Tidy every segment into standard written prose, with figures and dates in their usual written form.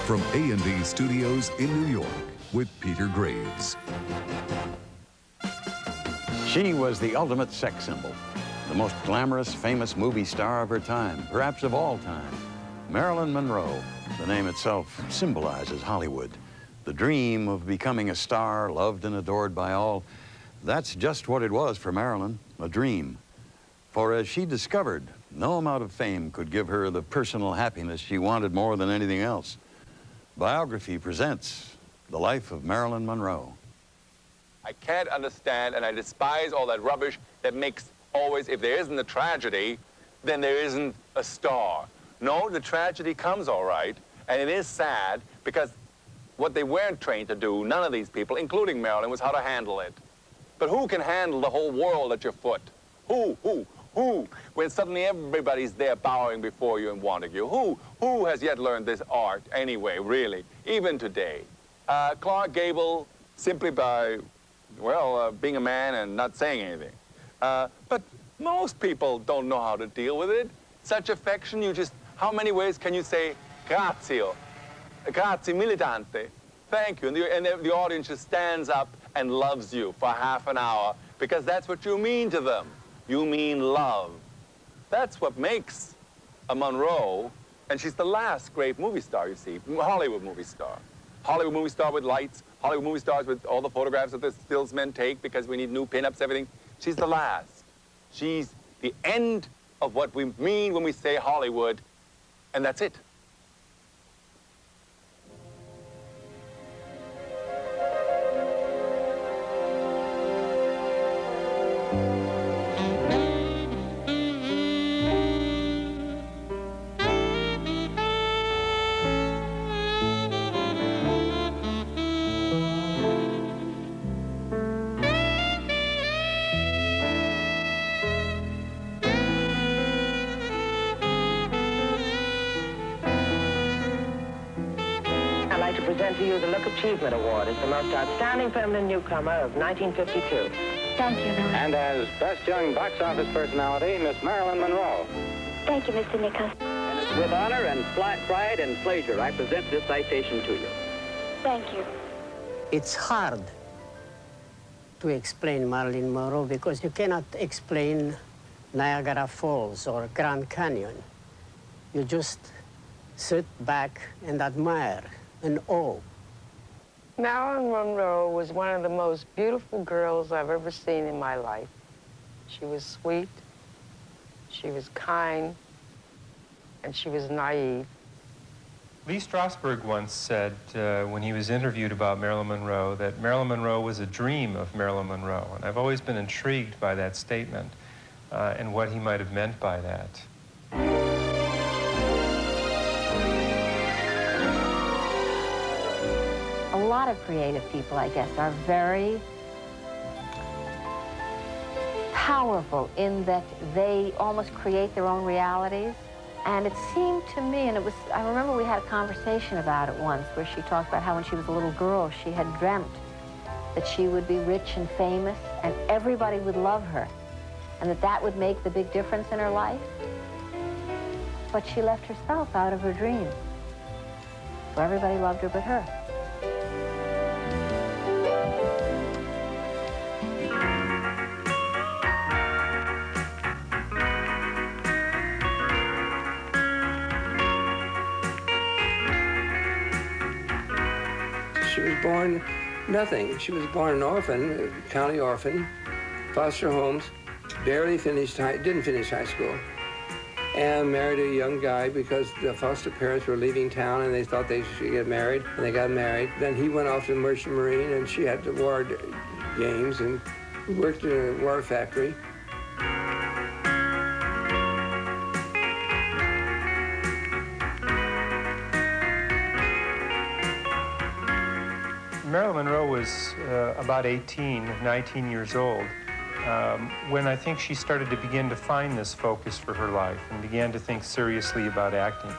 From A&E Studios in New York with Peter Graves. She was the ultimate sex symbol, the most glamorous, famous movie star of her time, perhaps of all time. Marilyn Monroe. The name itself symbolizes Hollywood. The dream of becoming a star, loved and adored by all. That's just what it was for Marilyn, a dream. For as she discovered, no amount of fame could give her the personal happiness she wanted more than anything else. Biography presents the life of Marilyn Monroe. I can't understand, and I despise all that rubbish that makes always, if there isn't a tragedy, then there isn't a star. No, the tragedy comes all right, and it is sad because what they weren't trained to do, none of these people, including Marilyn, was how to handle it. But who can handle the whole world at your foot? Who? When suddenly everybody's there bowing before you and wanting you. Who has yet learned this art anyway, really, even today? Clark Gable, simply by, well, being a man and not saying anything. But most people don't know how to deal with it. Such affection, you just, how many ways can you say, grazie, grazie militante, thank you, and the audience just stands up and loves you for half an hour because that's what you mean to them. You mean love. That's what makes a Monroe, and she's the last great movie star you see, Hollywood movie star. Hollywood movie star with lights, Hollywood movie stars with all the photographs that the stills men take because we need new pinups, everything. She's the last. She's the end of what we mean when we say Hollywood, and that's it. Present to you the Look Achievement Award as the most outstanding feminine newcomer of 1952. Thank you, Marilyn. And as Best Young Box Office Personality, Miss Marilyn Monroe. Thank you, Mr. Nichols. And it's with honor and pride and pleasure I present this citation to you. Thank you. It's hard to explain Marilyn Monroe because you cannot explain Niagara Falls or Grand Canyon. You just sit back and admire. And awe. Marilyn Monroe was one of the most beautiful girls I've ever seen in my life. She was sweet, she was kind, and she was naive. Lee Strasberg once said, when he was interviewed about Marilyn Monroe, that Marilyn Monroe was a dream of Marilyn Monroe. And I've always been intrigued by that statement and what he might have meant by that. A lot of creative people, I guess, are very powerful in that they almost create their own realities. And it seemed to me, and I remember we had a conversation about it once where she talked about how when she was a little girl, she had dreamt that she would be rich and famous and everybody would love her and that would make the big difference in her life. But she left herself out of her dream. So everybody loved her but her. She was born nothing. She was born an orphan, a county orphan, foster homes, didn't finish high school, and married a young guy because the foster parents were leaving town and they thought they should get married, and they got married. Then he went off to the Merchant Marine and she had the war games and worked in a war factory. Marilyn Monroe was about 19 years old when I think she started to begin to find this focus for her life and began to think seriously about acting.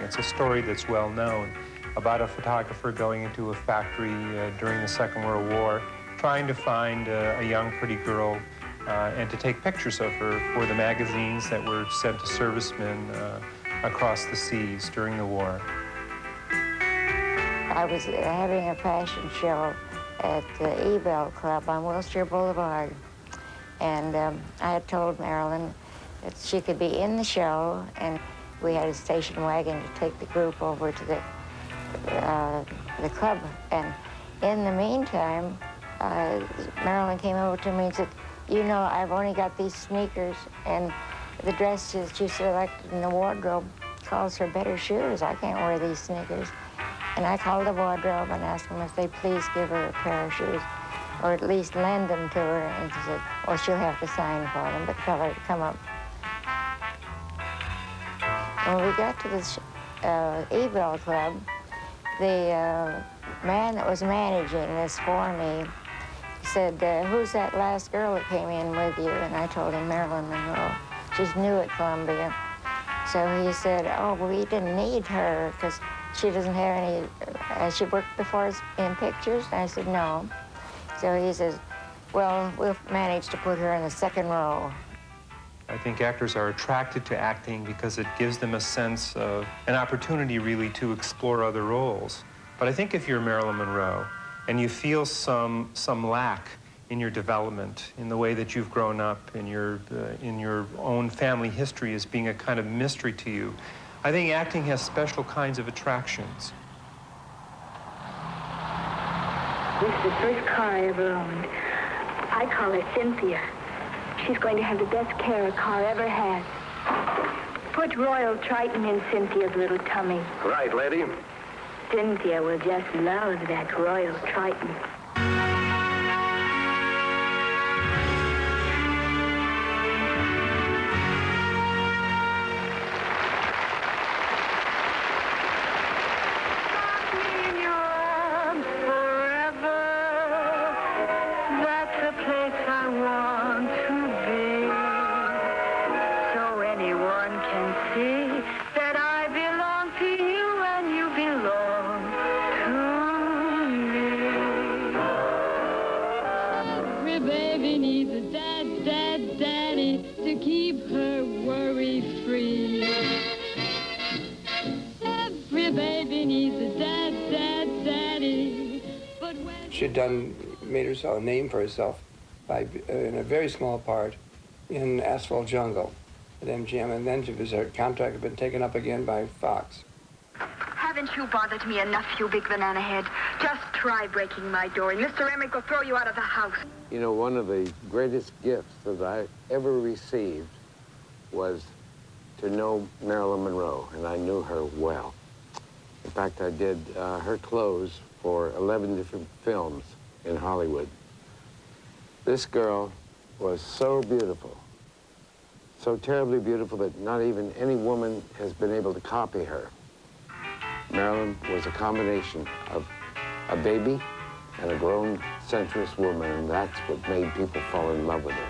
It's a story that's well known about a photographer going into a factory during the Second World War, trying to find a young, pretty girl and to take pictures of her for the magazines that were sent to servicemen across the seas during the war. I was having a fashion show at the E-Bell Club on Wilshire Boulevard. And I had told Marilyn that she could be in the show, and we had a station wagon to take the group over to the club. And in the meantime, Marilyn came over to me and said, you know, I've only got these sneakers, and the dresses she selected in the wardrobe calls for better shoes. I can't wear these sneakers. And I called the wardrobe and asked them if they'd please give her a pair of shoes, or at least lend them to her. And she said, well, she'll have to sign for them, but tell her to come up. When we got to this E-Bell Club, the man that was managing this for me said, who's that last girl that came in with you? And I told him Marilyn Monroe. She's new at Columbia. So he said, oh, well, we didn't need her because she doesn't have any, she worked before in pictures? And I said, no. So he says, well, we'll manage to put her in the second row. I think actors are attracted to acting because it gives them a sense of an opportunity, really, to explore other roles. But I think if you're Marilyn Monroe and you feel some lack in your development, in the way that you've grown up, in your own family history as being a kind of mystery to you, I think acting has special kinds of attractions. This is the first car I ever owned. I call her Cynthia. She's going to have the best care a car ever has. Put Royal Triton in Cynthia's little tummy. Right, lady. Cynthia will just love that Royal Triton. She'd made herself a name for herself by, in a very small part, in Asphalt Jungle at MGM, and then her contract had been taken up again by Fox. Haven't you bothered me enough, you big banana head? Just try breaking my door, and Mr. Emmerich will throw you out of the house. You know, one of the greatest gifts that I ever received was to know Marilyn Monroe, and I knew her well. In fact, I did her clothes for 11 different films in Hollywood. This girl was so beautiful, so terribly beautiful that not even any woman has been able to copy her. Marilyn was a combination of a baby and a grown, sensuous woman, and that's what made people fall in love with her.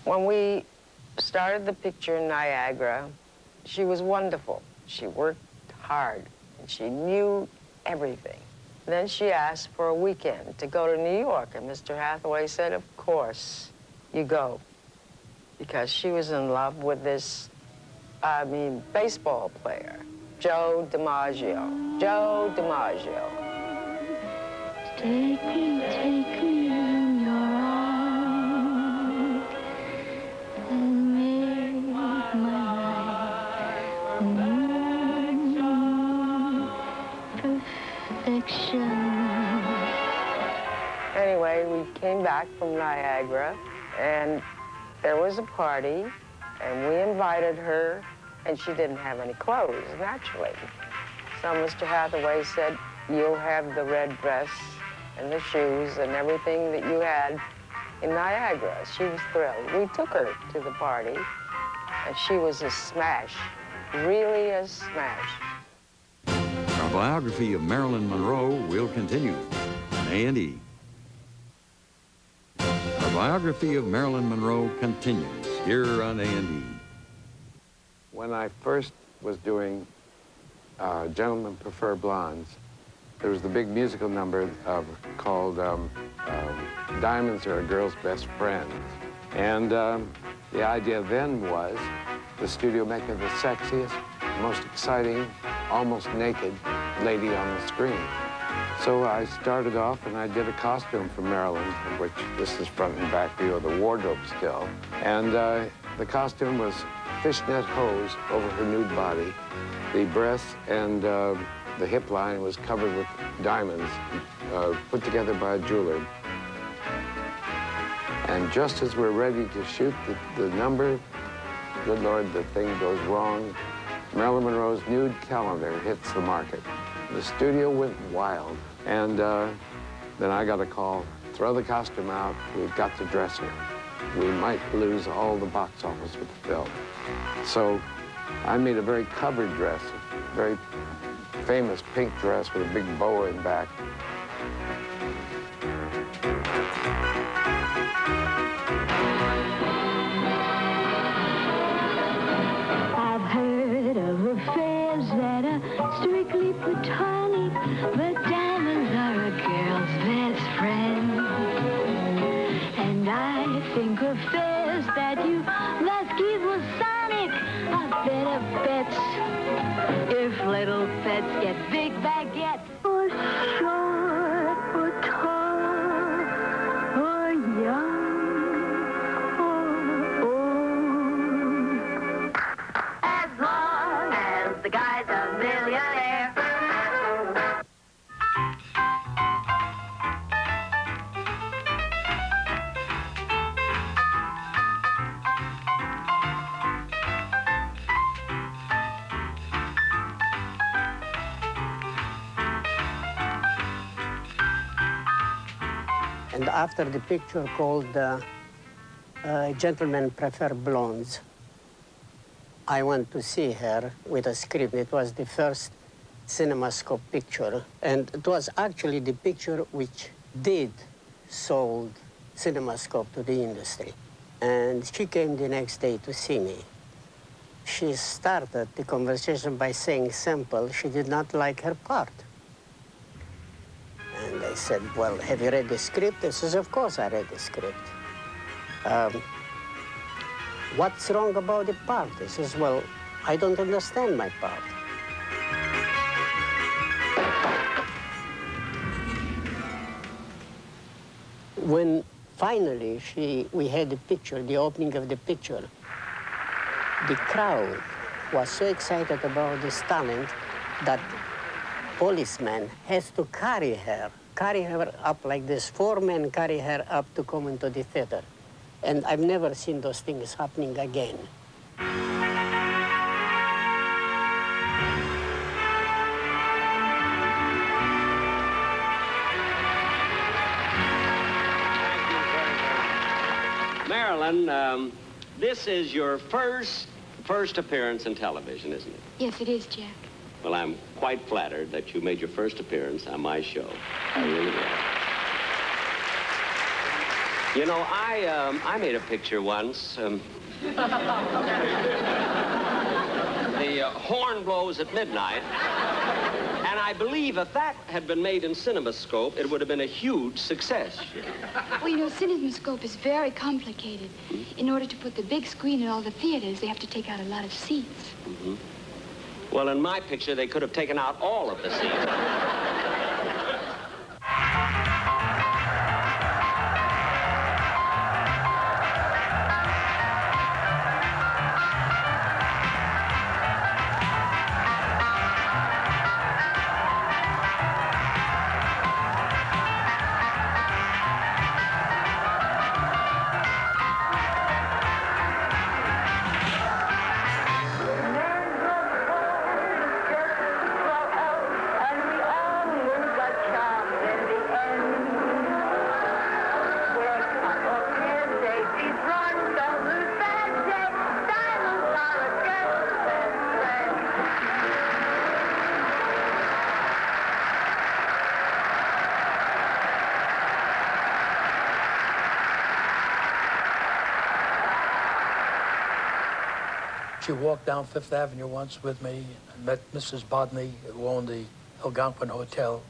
When we started the picture in Niagara, she was wonderful. She worked hard, and she knew everything. Then she asked for a weekend to go to New York, and Mr. Hathaway said, of course, you go. Because she was in love with this, baseball player, Joe DiMaggio. Joe DiMaggio. Take me in your arms and make my life perfection. Anyway, we came back from Niagara, and there was a party, and we invited her, and she didn't have any clothes, naturally. So Mr. Hathaway said, you'll have the red dress and the shoes and everything that you had in Niagara. She was thrilled. We took her to the party, and she was a smash, really a smash. Our biography of Marilyn Monroe will continue on A&E. Our biography of Marilyn Monroe continues here on A&E. When I first was doing Gentlemen Prefer Blondes, there was the big musical number called Diamonds Are a Girl's Best Friend. And the idea then was the studio making the sexiest, most exciting, almost naked lady on the screen. So I started off and I did a costume for Marilyn, which this is front and back view of the wardrobe still. And the costume was fishnet hose over her nude body. The breast and the hip line was covered with diamonds put together by a jeweler. And just as we're ready to shoot the number, good Lord, the thing goes wrong. Marilyn Monroe's nude calendar hits the market. The studio went wild. And then I got a call, throw the costume out, we've got to dress her. We might lose all the box office with the film. So I made a very covered dress, a very famous pink dress with a big bow in back. I've heard of affairs that are strictly platonic, but diamonds are a girl's best friend. And I think affairs that you must keep Masonic are better bets. If little pets get big baguettes, or short, or tall, or young, or old, as long as the guy's a millionaire. And after the picture called Gentlemen Prefer Blondes, I went to see her with a script. It was the first CinemaScope picture, and it was actually the picture which did sold CinemaScope to the industry. And she came the next day to see me. She started the conversation by saying simple, she did not like her part. And I said, well, have you read the script? I says, of course I read the script. What's wrong about the part? He says, well, I don't understand my part. When finally we had the picture, the opening of the picture, the crowd was so excited about this talent that policeman has to carry her up like this. 4 men carry her up to come into the theater. And I've never seen those things happening again. Marilyn, this is your first appearance in television, isn't it? Yes, it is, Jack. Well, I'm quite flattered that you made your first appearance on my show. I really am. You know, I made a picture once. The horn blows at midnight. And I believe if that had been made in CinemaScope, it would have been a huge success. Well, you know, CinemaScope is very complicated. In order to put the big screen in all the theaters, they have to take out a lot of seats. Mm-hmm. Well, in my picture, they could have taken out all of the seats. She walked down Fifth Avenue once with me and met Mrs. Bodney, who owned the Algonquin Hotel,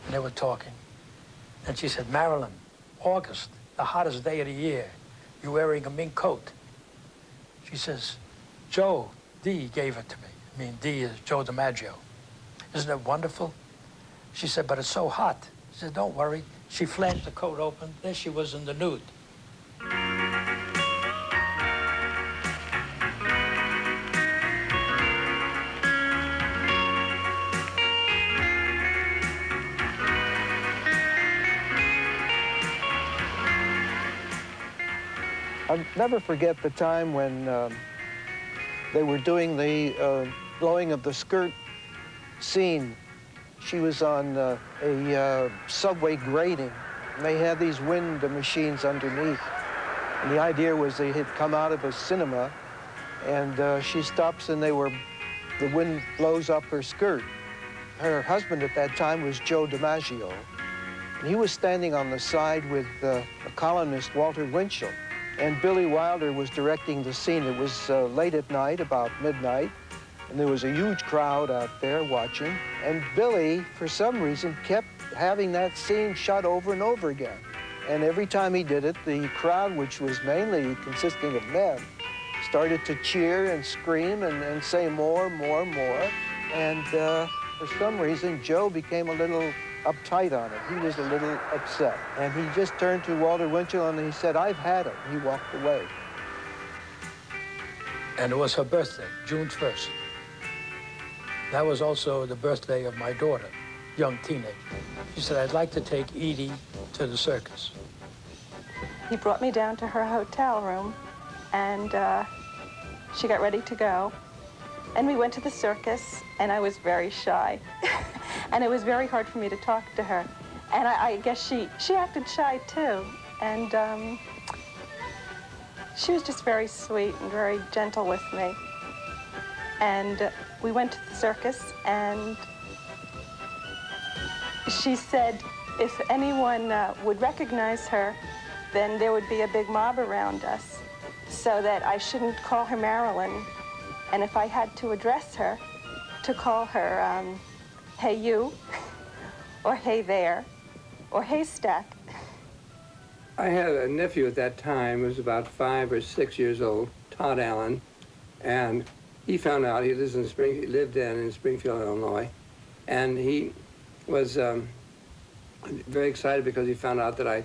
and they were talking. And she said, Marilyn, August, the hottest day of the year, you're wearing a mink coat. She says, Joe D gave it to me. I mean, D is Joe DiMaggio. Isn't it wonderful? She said, but it's so hot. She said, don't worry. She flanged the coat open. There she was in the nude. I'll never forget the time when they were doing the blowing of the skirt scene. She was on a subway grating, and they had these wind machines underneath. And the idea was they had come out of a cinema, and she stops and the wind blows up her skirt. Her husband at that time was Joe DiMaggio, and he was standing on the side with a columnist, Walter Winchell. And Billy Wilder was directing the scene. It was late at night, about midnight, and there was a huge crowd out there watching. And Billy, for some reason, kept having that scene shot over and over again. And every time he did it, the crowd, which was mainly consisting of men, started to cheer and scream and say more, more, more. And for some reason, Joe became a little uptight on it. He was a little upset. And he just turned to Walter Winchell and he said, I've had it. He walked away. And it was her birthday, June 1st. That was also the birthday of my daughter, young teenager. She said, I'd like to take Edie to the circus. He brought me down to her hotel room, and she got ready to go. And we went to the circus, and I was very shy. And it was very hard for me to talk to her. And I guess she acted shy, too. And she was just very sweet and very gentle with me. And we went to the circus, and she said if anyone would recognize her, then there would be a big mob around us, so that I shouldn't call her Marilyn. And if I had to address her, to call her, hey you, or hey there, or haystack. I had a nephew at that time who was about 5 or 6 years old, Todd Allen, and he found out he lived in Springfield, Illinois, and he was very excited because he found out that I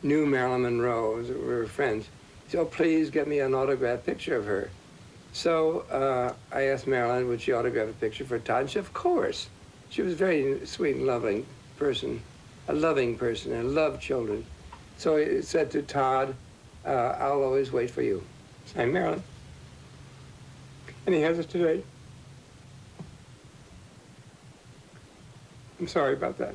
knew Marilyn Monroe. We were friends. He said, oh, please get me an autographed picture of her. So I asked Marilyn, would she autograph a picture for Todd? And she said, of course. She was a very sweet and loving person, and loved children. So he said to Todd, I'll always wait for you. Signed, Marilyn. And he has it today. I'm sorry about that.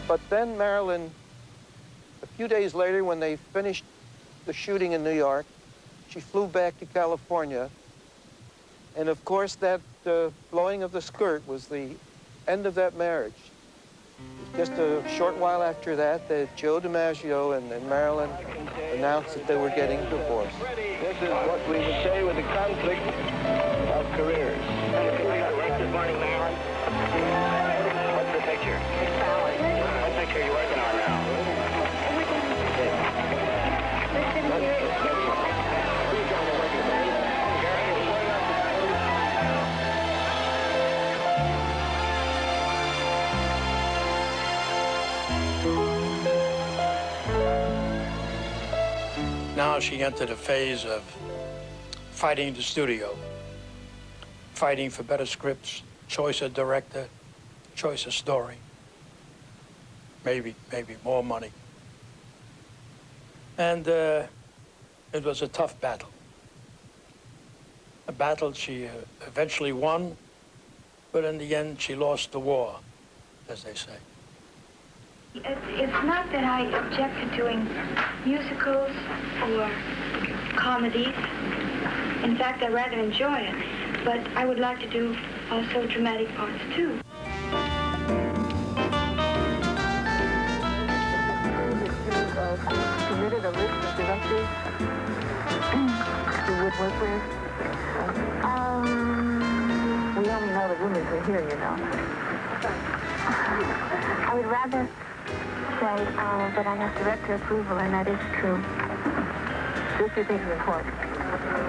But then Marilyn, a few days later, when they finished the shooting in New York, she flew back to California. And of course, that blowing of the skirt was the end of that marriage. Just a short while after that, Joe DiMaggio and Marilyn announced that they were getting divorced. This is what we would say with the conflict of careers. Good morning, Marilyn. What's the picture? What picture are you working on now? Now she entered a phase of fighting the studio, fighting for better scripts, choice of director, choice of story, maybe more money. And it was a tough battle. A battle she eventually won, but in the end she lost the war, as they say. It's not that I object to doing musicals or comedies. In fact, I rather enjoy it. But I would like to do also dramatic parts, too. actors you would work with? We only know the rumors are here, you know. I would rather say that I have director approval, and that is true. This you think is important?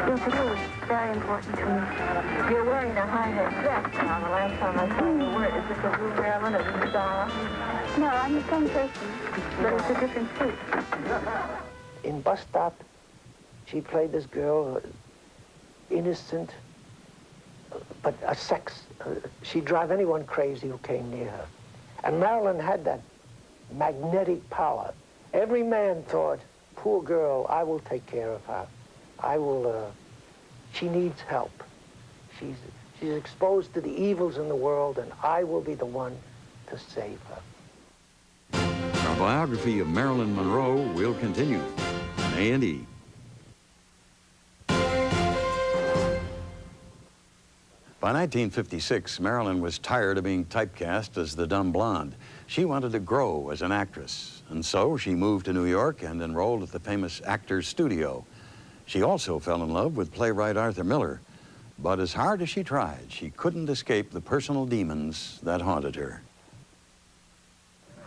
Yes, it is. Very important to me. You're wearing a high-hat dress now. The last time I saw you wear it. Is this a blue Marilyn or the star? No, I'm the same person, but it's a different suit. In Bus Stop, she played this girl, innocent, but a sex. She'd drive anyone crazy who came near her. And Marilyn had that magnetic power. Every man thought, poor girl, I will take care of her. I will, she needs help. She's exposed to the evils in the world, and I will be the one to save her. Our biography of Marilyn Monroe will continue on A&E. By 1956, Marilyn was tired of being typecast as the dumb blonde. She wanted to grow as an actress, and so she moved to New York and enrolled at the famous Actors Studio. She also fell in love with playwright Arthur Miller, but as hard as she tried, she couldn't escape the personal demons that haunted her.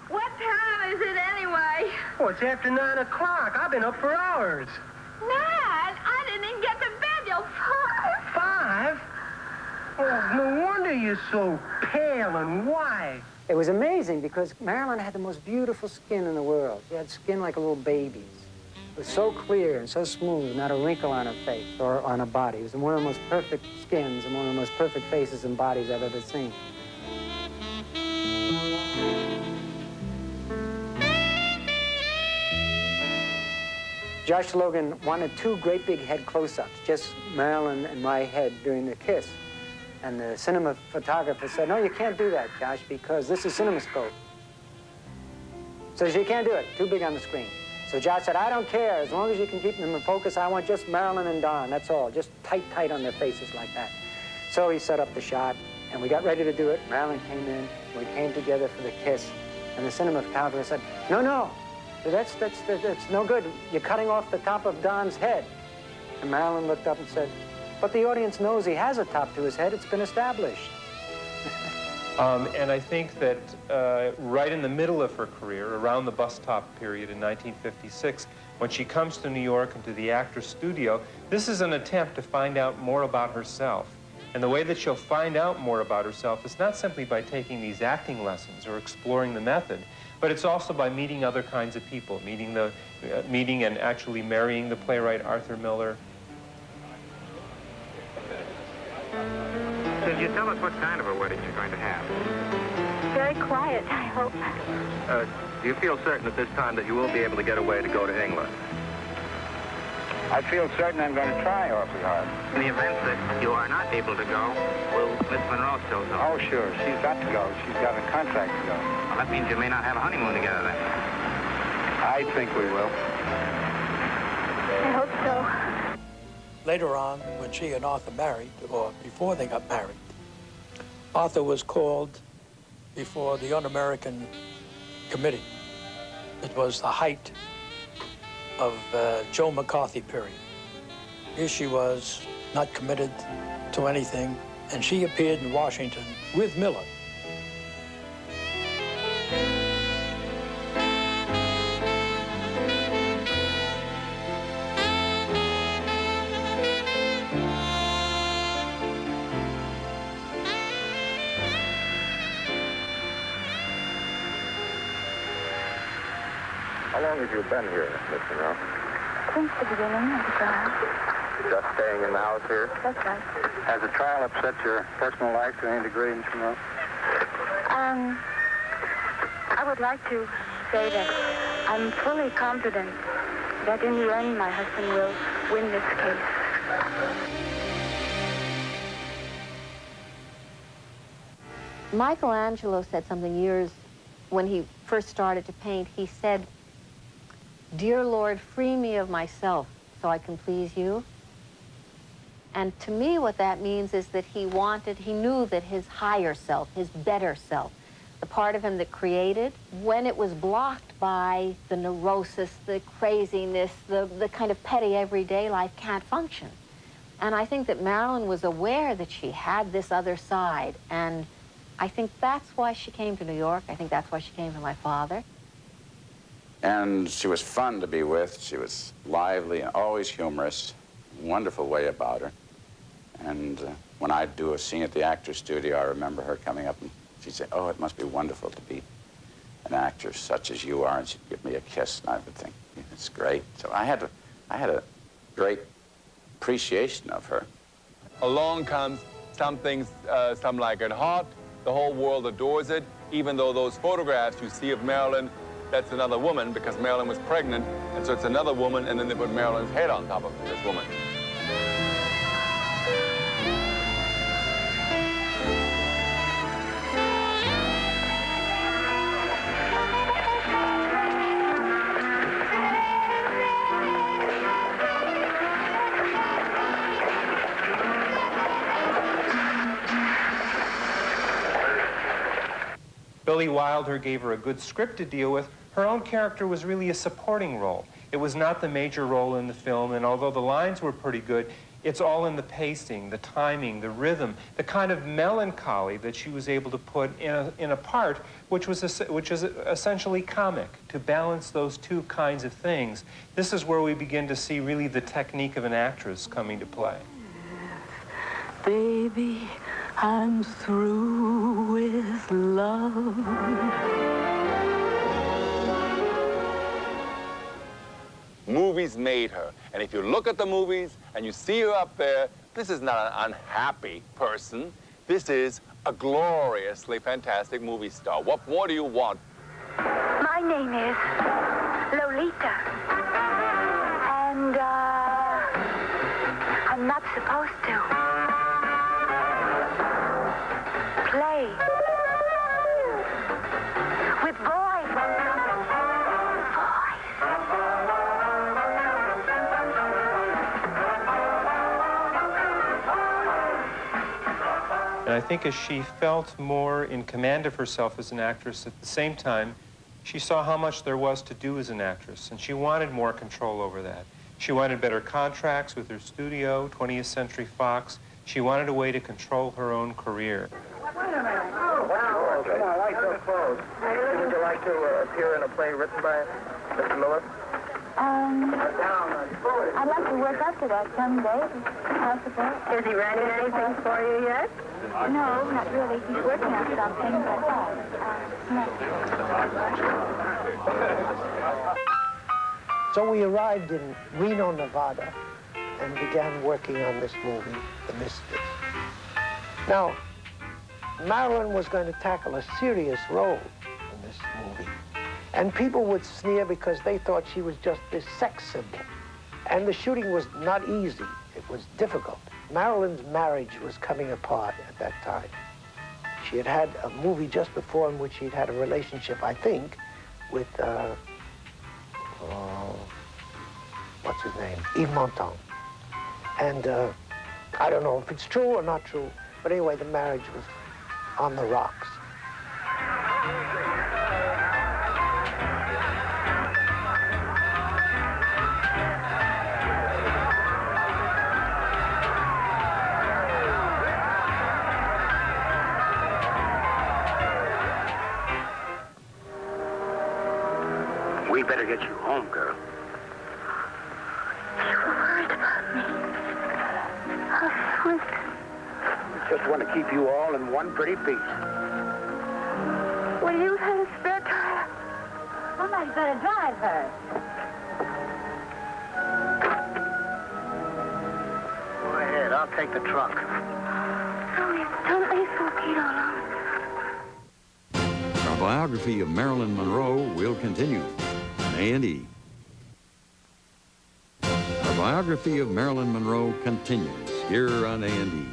What time is it anyway? Oh, it's after 9 o'clock. I've been up for hours. 9? I didn't even get to bed till 5. 5? Oh, no wonder you're so pale and white. It was amazing because Marilyn had the most beautiful skin in the world. She had skin like a little baby's. It was so clear and so smooth, not a wrinkle on her face or on her body. It was one of the most perfect skins and one of the most perfect faces and bodies I've ever seen. Josh Logan wanted 2 great big head close-ups, just Marilyn and my head during the kiss. And the cinema photographer said, no, you can't do that, Josh, because this is CinemaScope. So you can't do it, too big on the screen. So Josh said, I don't care, as long as you can keep them in focus, I want just Marilyn and Don, that's all, just tight on their faces like that. So he set up the shot, and we got ready to do it. Marilyn came in, we came together for the kiss, and the cinema photographer said, no, that's no good. You're cutting off the top of Don's head. And Marilyn looked up and said, but the audience knows he has a top to his head. It's been established. And I think that right in the middle of her career, around the bus stop period in 1956, when she comes to New York and to the Actors Studio, this is an attempt to find out more about herself. And the way that she'll find out more about herself is not simply by taking these acting lessons or exploring the method, but it's also by meeting other kinds of people, meeting and actually marrying the playwright Arthur Miller. Could you tell us what kind of a wedding you're going to have? Very quiet, I hope. Do you feel certain at this time that you will be able to get away to go to England? I feel certain I'm going to try awfully hard. In the event that you are not able to go, will Miss Monroe still go? Oh, sure. She's got to go. She's got a contract to go. Well, that means you may not have a honeymoon together then. I think we will. I hope so. Later on, when she and Arthur married, or before they got married, Arthur was called before the Un-American Committee. It was the height of Joe McCarthy period. Here she was, not committed to anything, and she appeared in Washington with Miller. How long have you been here, Miss Monroe? Since the beginning of the trial. Just staying in the house here? That's right. Has the trial upset your personal life to any degree, Miss Monroe? I would like to say that I'm fully confident that in the end my husband will win this case. Michelangelo said something years when he first started to paint. He said, "Dear Lord, free me of myself so I can please you." And to me, what that means is that he knew that his higher self, his better self, the part of him that created, when it was blocked by the neurosis, the craziness, the kind of petty everyday life, can't function. And I think that Marilyn was aware that she had this other side, and I think that's why she came to New York. I think that's why she came to my father. And she was fun to be with. She was lively and always humorous, wonderful way about her. And when I'd do a scene at the Actors Studio, I remember her coming up and she'd say, "Oh, it must be wonderful to be an actress such as you are," and she'd give me a kiss, and I would think, "It's great." So I had a great appreciation of her. Along comes something, Some Like It Hot. The whole world adores it, even though those photographs you see of Marilyn, that's another woman because Marilyn was pregnant, and so it's another woman, and then they put Marilyn's head on top of this woman. Billy Wilder gave her a good script to deal with. Her own character was really a supporting role. It was not the major role in the film, and although the lines were pretty good, it's all in the pacing, the timing, the rhythm, the kind of melancholy that she was able to put in a part which is essentially comic, to balance those two kinds of things. This is where we begin to see really the technique of an actress coming to play. Baby, I'm through with love. Movies made her. And if you look at the movies and you see her up there, this is not an unhappy person. This is a gloriously fantastic movie star. What more do you want? My name is Lolita. And, I'm not supposed to play with boys. And I think as she felt more in command of herself as an actress, at the same time, she saw how much there was to do as an actress, and she wanted more control over that. She wanted better contracts with her studio, 20th Century Fox. She wanted a way to control her own career. Wait a minute. Oh, wow. Come on, why so close? Would you like to appear in a play written by Mr. Lewis? I'd like to work up to that someday, possibly. Is he writing anything for you yet? No, not really. He's working on something, but no. So we arrived in Reno, Nevada, and began working on this movie, The Misfits. Now, Marilyn was going to tackle a serious role in this movie. And people would sneer because they thought she was just this sex symbol. And the shooting was not easy. It was difficult. Marilyn's marriage was coming apart at that time. She had had a movie just before in which she'd had a relationship, I think, with, what's his name? Yves Montand. And I don't know if it's true or not true, but anyway, the marriage was on the rocks. We better get you home, girl. You were worried about me. How sweet. Just want to keep you all in one pretty piece. Will you have a spare tire? Somebody's got to drive her. Go ahead, I'll take the trunk. Oh, don't leave Pete alone. Our biography of Marilyn Monroe will continue on A&E. Our biography of Marilyn Monroe continues here on A&E.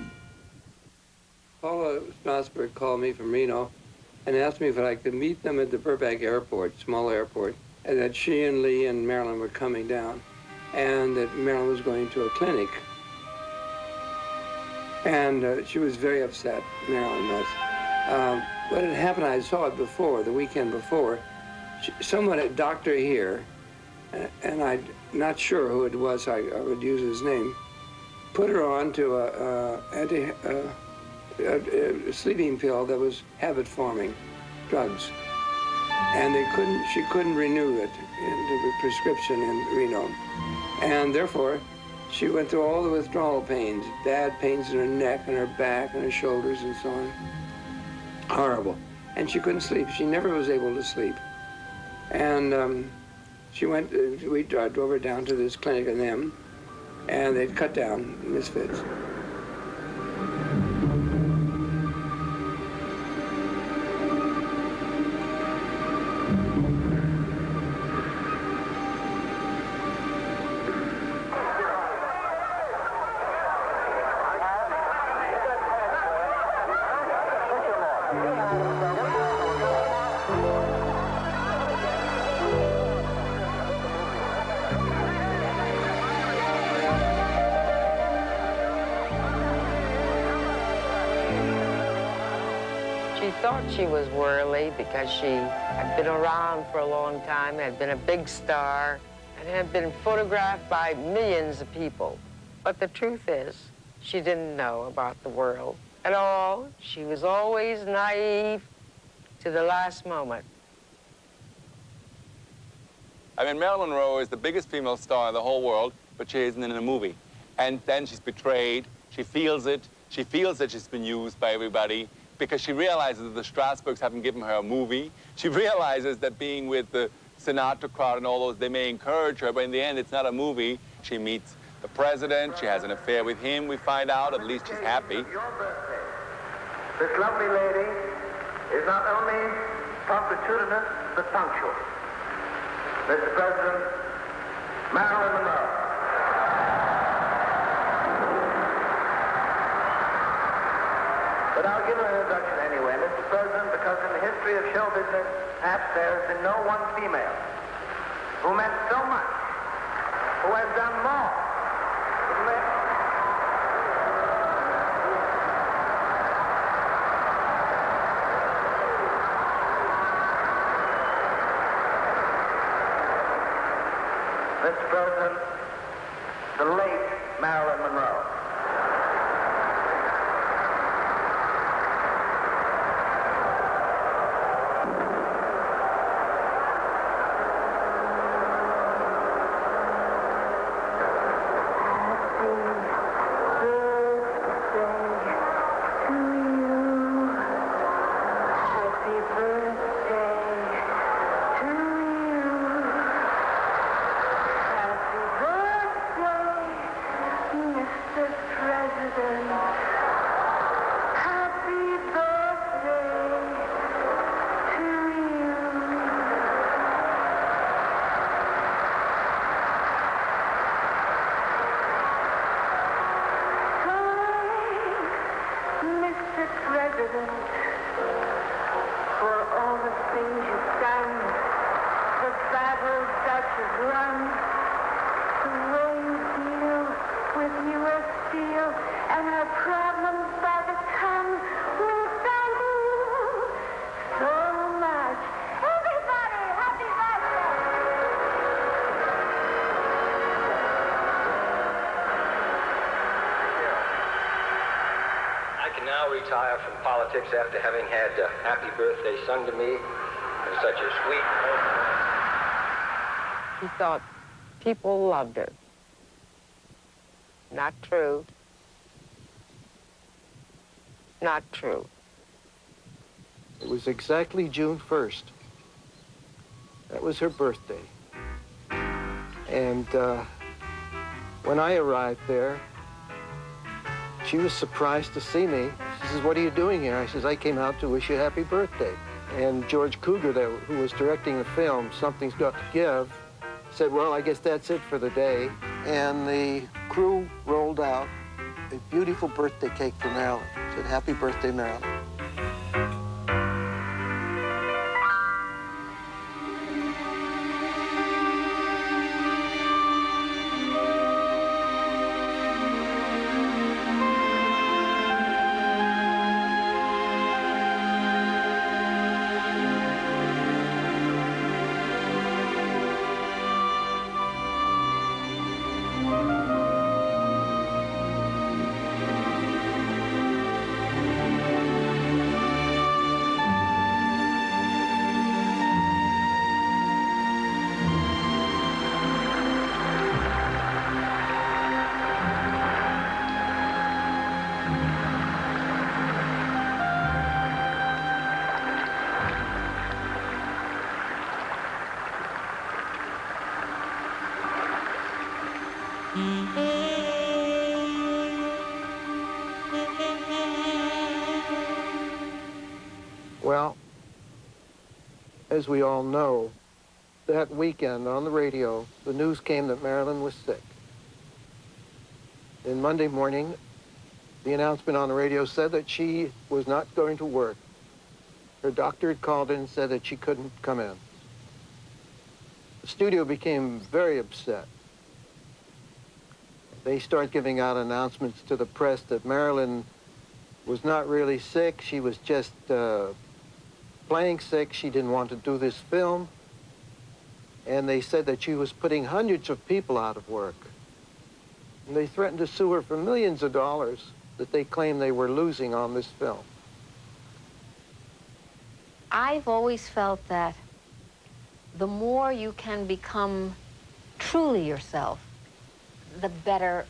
Paula Strasberg called me from Reno and asked me if I could meet them at the Burbank airport, small airport, and that she and Lee and Marilyn were coming down, and that Marilyn was going to a clinic. And she was very upset, Marilyn was. what had happened, I saw it before, the weekend before. Someone, a doctor here, and I'm not sure who it was, I would use his name, put her on to a sleeping pill that was habit-forming drugs. And she couldn't renew it, the prescription in Reno. And therefore, she went through all the withdrawal pains, bad pains in her neck and her back and her shoulders and so on. Horrible. And she couldn't sleep. She never was able to sleep. And she went, we drove her down to this clinic in them, and they'd cut down misfits. She was worldly because she had been around for a long time, had been a big star, and had been photographed by millions of people. But the truth is, she didn't know about the world at all. She was always naive to the last moment. I mean, Marilyn Monroe is the biggest female star in the whole world, but she isn't in a movie. And then she's betrayed. She feels it. She feels that she's been used by everybody, because she realizes that the Strasbergs haven't given her a movie. She realizes that being with the Sinatra crowd and all those, they may encourage her, but in the end, it's not a movie. She meets the president. She has an affair with him, we find out. At least she's happy. This lovely lady is not only punctilious, but punctual. Mr. President, Marilyn Monroe. But I'll give her an introduction anyway, Mr. President, because in the history of show business, perhaps there has been no one female who meant so much, who has done more. Mr. President, the late Marilyn Monroe. Retire from politics after having had Happy Birthday sung to me in such a sweet... He thought people loved her. Not true. Not true. It was exactly June 1st. That was her birthday. And when I arrived there, she was surprised to see me. She says, "What are you doing here?" I says, "I came out to wish you a happy birthday." And George Cougar, who was directing the film, Something's Got to Give, said, "Well, I guess that's it for the day." And the crew rolled out a beautiful birthday cake for Marilyn. It said, "Happy birthday, Marilyn." Well, as we all know, that weekend on the radio, the news came that Marilyn was sick. And Monday morning, the announcement on the radio said that she was not going to work. Her doctor had called in and said that she couldn't come in. The studio became very upset. They started giving out announcements to the press that Marilyn was not really sick. She was just playing sick. She didn't want to do this film. And they said that she was putting hundreds of people out of work. And they threatened to sue her for millions of dollars that they claimed they were losing on this film. I've always felt that the more you can become truly yourself, the better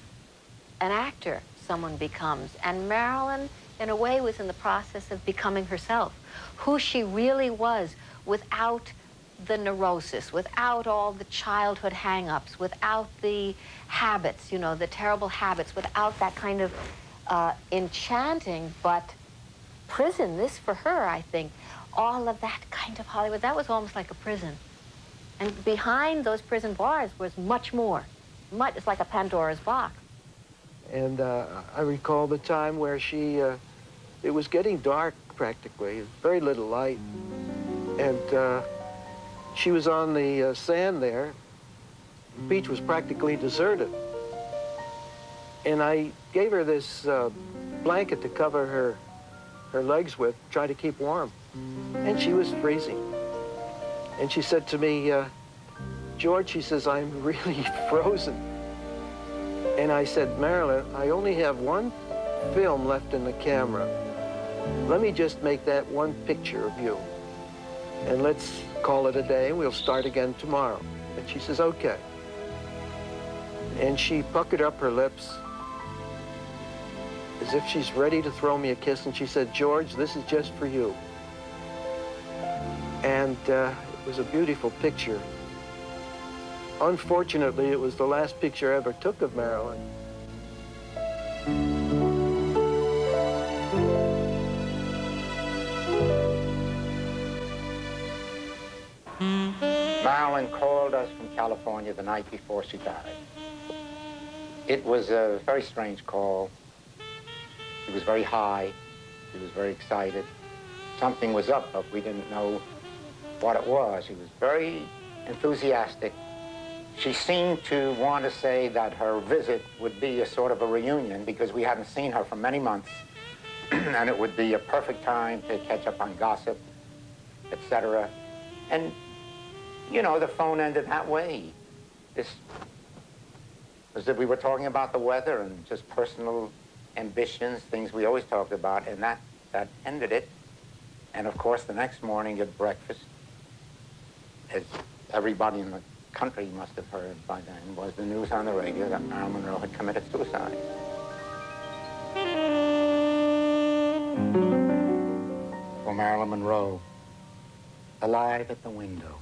an actor someone becomes. And Marilyn, in a way, was in the process of becoming herself, who she really was, without the neurosis, without all the childhood hang-ups, without the habits, you know, the terrible habits, without that kind of enchanting but prison. This, for her, I think, all of that kind of Hollywood, that was almost like a prison. And behind those prison bars was much more. It's like a Pandora's box. And I recall the time where she, it was getting dark practically, very little light. And she was on the sand there. The beach was practically deserted. And I gave her this blanket to cover her legs with, try to keep warm. And she was freezing. And she said to me, George, she says, I'm really frozen. And I said, Marilyn, I only have one film left in the camera. Let me just make that one picture of you. And let's call it a day. We'll start again tomorrow. And she says, okay. And she puckered up her lips as if she's ready to throw me a kiss. And she said, George, this is just for you. And it was a beautiful picture. Unfortunately, it was the last picture I ever took of Marilyn. Marilyn called us from California the night before she died. It was a very strange call. She was very high. She was very excited. Something was up, but we didn't know what it was. She was very enthusiastic. She seemed to want to say that her visit would be a sort of a reunion because we hadn't seen her for many months, and it would be a perfect time to catch up on gossip, etc. And, you know, the phone ended that way. This was that we were talking about the weather and just personal ambitions, things we always talked about, and that ended it. And, of course, the next morning at breakfast, as everybody in the country must have heard by then, was the news on the radio that Marilyn Monroe had committed suicide. For Marilyn Monroe, alive at the window,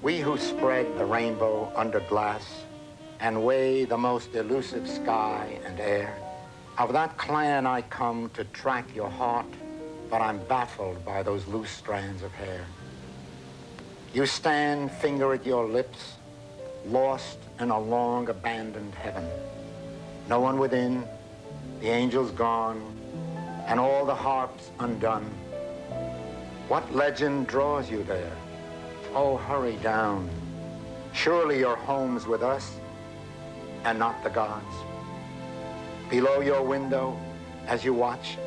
we who spread the rainbow under glass and weigh the most elusive sky and air, of that clan I come to track your heart, but I'm baffled by those loose strands of hair. You stand, finger at your lips, lost in a long abandoned heaven. No one within, the angels gone, and all the harps undone. What legend draws you there? Oh, hurry down. Surely your home's with us, and not the gods. Below your window, as you watch,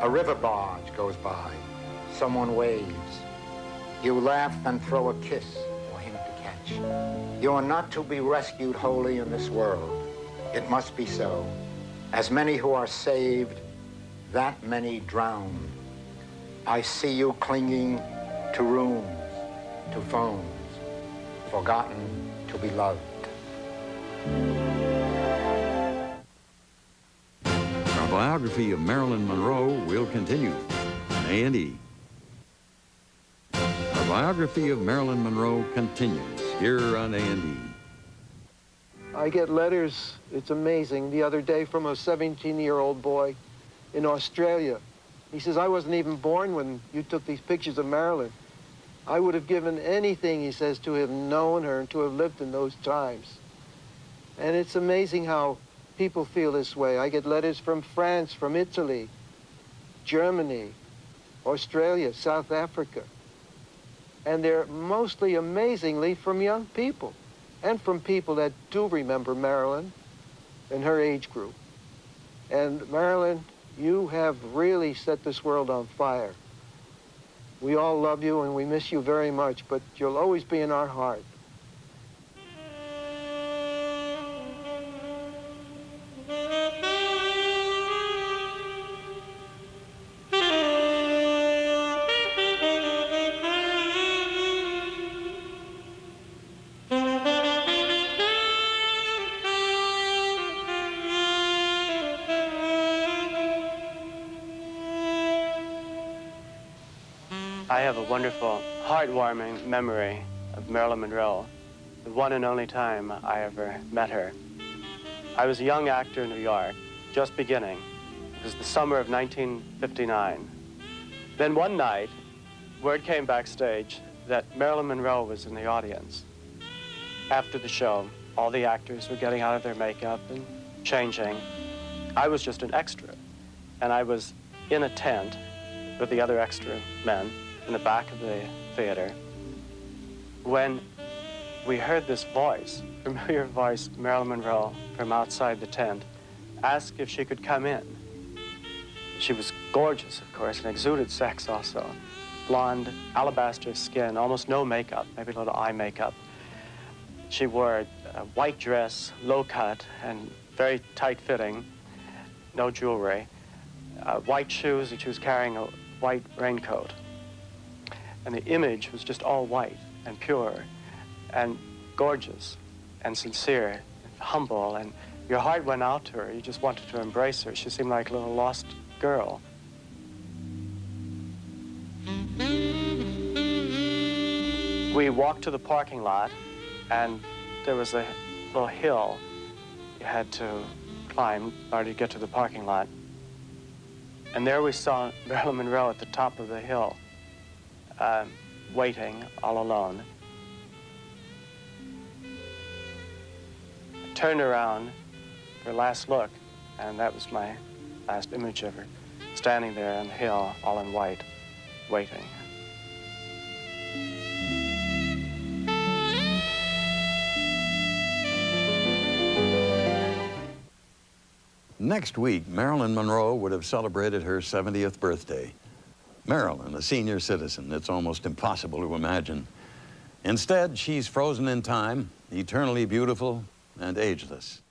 a river barge goes by. Someone waves. You laugh and throw a kiss for him to catch. You are not to be rescued wholly in this world. It must be so. As many who are saved, that many drown. I see you clinging to rooms, to phones, forgotten to be loved. Our biography of Marilyn Monroe will continue on A&E. Our biography of Marilyn Monroe continues here on A&E. I get letters, it's amazing, the other day from a 17-year-old boy in Australia He says, I wasn't even born when you took these pictures of Marilyn. I would have given anything, he says, to have known her and to have lived in those times. And it's amazing how people feel this way. I get letters from France, from Italy, Germany, Australia, South Africa. And they're mostly, amazingly, from young people and from people that do remember Marilyn and her age group. And Marilyn, you have really set this world on fire. We all love you and we miss you very much, but you'll always be in our heart. I have a wonderful, heartwarming memory of Marilyn Monroe, the one and only time I ever met her. I was a young actor in New York, just beginning. It was the summer of 1959. Then one night, word came backstage that Marilyn Monroe was in the audience. After the show, all the actors were getting out of their makeup and changing. I was just an extra, and I was in a tent with the other extra men in the back of the theater when we heard this voice, familiar voice, Marilyn Monroe, from outside the tent, ask if she could come in. She was gorgeous, of course, and exuded sex also. Blonde, alabaster skin, almost no makeup, maybe a little eye makeup. She wore a white dress, low cut, and very tight-fitting, no jewelry, white shoes, and she was carrying a white raincoat. And the image was just all white and pure and gorgeous and sincere and humble, and your heart went out to her. You just wanted to embrace her. She seemed like a little lost girl. We walked to the parking lot, and there was a little hill you had to climb in order to get to the parking lot. And there we saw Marilyn Monroe at the top of the hill, waiting all alone. I turned around for a last look, and that was my last image of her, standing there on the hill, all in white, waiting. Next week, Marilyn Monroe would have celebrated her 70th birthday. Marilyn, a senior citizen, it's almost impossible to imagine. Instead, she's frozen in time, eternally beautiful and ageless.